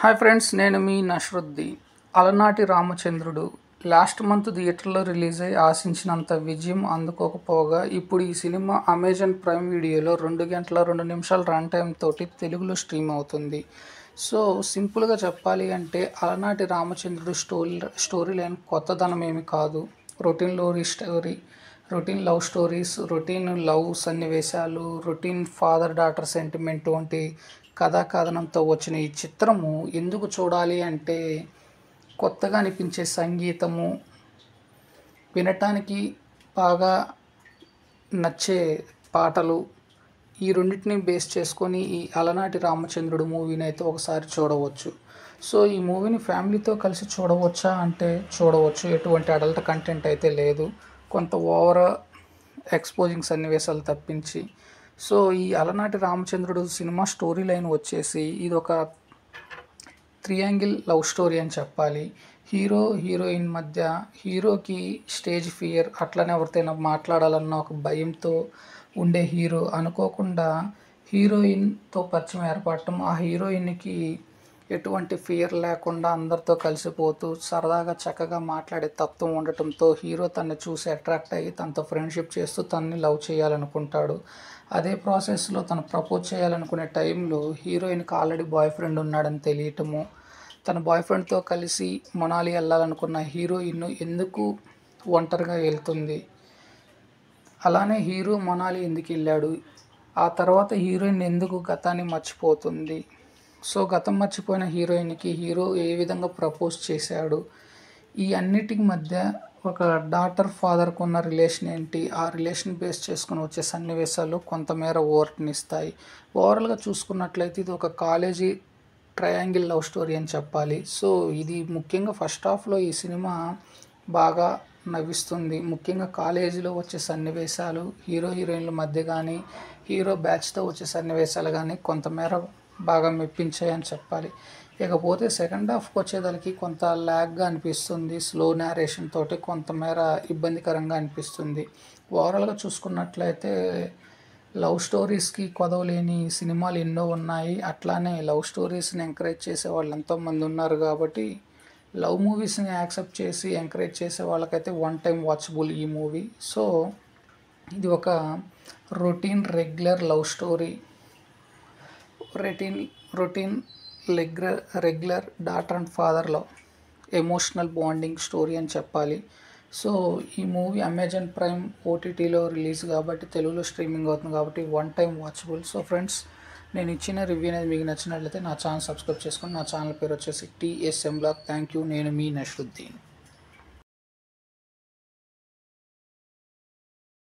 Hi friends, నేను మీ నష్రుద్దీన్. అలనాటి రామచంద్రుడు లాస్ట్ మంత్ థియేటర్లో రిలీజ్ అయ్యి ఆశించినంత విజయం అందుకోకపోగా ఇప్పుడు ఈ సినిమా అమెజాన్ ప్రైమ్ వీడియోలో 2 గంటల 2 నిమిషాల రన్ టైం తోటి తెలుగులో స్ట్రీమ్ అవుతుంది. సో సింపుల్గా చెప్పాలి అంటే అలనాటి రామచంద్రుడు స్టోరీ లైన్ కొత్తదనం ఏమి కాదు. Routine love stories, routine love సన్నివేశాలు, రొటీన్ ఫాదర్ డాటర్ సెంటిమెంట్ వంటి కథా కథనంతో వచ్చిన ఈ చిత్రము ఎందుకు చూడాలి అంటే కొత్తగా అనిపించే సంగీతము, వినటానికి బాగా నచ్చే పాటలు, ఈ రెండింటిని బేస్ చేసుకొని ఈ అలనాటి రామచంద్రుడు మూవీని అయితే ఒకసారి చూడవచ్చు. సో ఈ మూవీని ఫ్యామిలీతో కలిసి చూడవచ్చా అంటే చూడవచ్చు. ఎటువంటి అడల్ట్ కంటెంట్ అయితే లేదు, కొంత ఓవర్ ఎక్స్పోజింగ్ సన్నివేశాలు తప్పించి. సో ఈ అలనాటి రామచంద్రుడు సినిమా స్టోరీ లైన్ వచ్చేసి ఇది ఒక 3 యాంగిల్ లవ్ స్టోరీ అని చెప్పాలి. హీరో హీరోయిన్ మధ్య హీరోకి స్టేజ్ ఫియర్, అట్లనే ఎవరితోనైనా మాట్లాడాలన్న ఒక భయంతో ఉండే హీరో అనుకోకుండా హీరోయిన్తో పరిచయం ఏర్పడటం, ఆ హీరోయిన్కి ఎటువంటి ఫియర్ లేకుండా అందరితో కలిసిపోతూ సరదాగా చక్కగా మాట్లాడే తత్వం ఉండటంతో హీరో తనని చూసి అట్రాక్ట్ అయ్యి తనతో ఫ్రెండ్షిప్ చేస్తూ తనని లవ్ చేయాలనుకుంటాడు. అదే ప్రాసెస్లో తను ప్రపోజ్ చేయాలనుకునే టైంలో హీరోయిన్కి ఆల్రెడీ బాయ్ ఫ్రెండ్ ఉన్నాడని తెలియటము, తన బాయ్ ఫ్రెండ్తో కలిసి మనాలి వెళ్ళాలనుకున్న హీరోయిన్ ఎందుకు ఒంటరిగా వెళ్తుంది, అలానే హీరో మనాలి ఎందుకు వెళ్ళాడు, ఆ తర్వాత హీరోయిన్ ఎందుకు గతాన్ని మర్చిపోతుంది, సో గతం మర్చిపోయిన హీరోయిన్కి హీరో ఏ విధంగా ప్రపోజ్ చేశాడు, ఈ అన్నిటికి మధ్య ఒక డాటర్ ఫాదర్కు ఉన్న రిలేషన్ ఏంటి, ఆ రిలేషన్ బేస్ చేసుకుని వచ్చే సన్నివేశాలు కొంతమేర ఓవర్నిస్తాయి. ఓవరాల్గా చూసుకున్నట్లయితే ఇది ఒక కాలేజీ ట్రయాంగిల్ లవ్ స్టోరీ అని చెప్పాలి. సో ఇది ముఖ్యంగా ఫస్ట్ హాఫ్లో ఈ సినిమా బాగా నవ్విస్తుంది. ముఖ్యంగా కాలేజీలో వచ్చే సన్నివేశాలు, హీరో హీరోయిన్ల మధ్య కానీ హీరో బ్యాచ్తో వచ్చే సన్నివేశాలు కానీ కొంతమేర బాగా మెప్పించాయని చెప్పాలి. ఇకపోతే సెకండ్ హాఫ్కి వచ్చేదానికి కొంత ల్యాగ్గా అనిపిస్తుంది, స్లో నేరేషన్ తోటి కొంతమేర ఇబ్బందికరంగా అనిపిస్తుంది. ఓవరాల్గా చూసుకున్నట్లయితే లవ్ స్టోరీస్కి కొదవలేని సినిమాలు ఎన్నో ఉన్నాయి. అట్లానే లవ్ స్టోరీస్ని ఎంకరేజ్ చేసే వాళ్ళు ఎంతోమంది ఉన్నారు కాబట్టి లవ్ మూవీస్ని యాక్సెప్ట్ చేసి ఎంకరేజ్ చేసే వాళ్ళకైతే వన్ టైం వాచబుల్ ఈ మూవీ. సో ఇది ఒక regular love story, routine regular daughter and ఫాదర్లో ఎమోషనల్ బాండింగ్ స్టోరీ అని చెప్పాలి. సో ఈ మూవీ అమెజాన్ ప్రైమ్ ఓటీటీలో రిలీజ్ కాబట్టి తెలుగులో స్ట్రీమింగ్ అవుతుంది కాబట్టి one time watchable. So friends, నేను ఇచ్చిన రివ్యూ అనేది మీకు నచ్చినట్లయితే నా ఛానల్ సబ్స్క్రైబ్ చేసుకొని, నా ఛానల్ పేరు వచ్చేసి TSM Vlog. Thank you. నేను మీ నష్రుద్దీన్.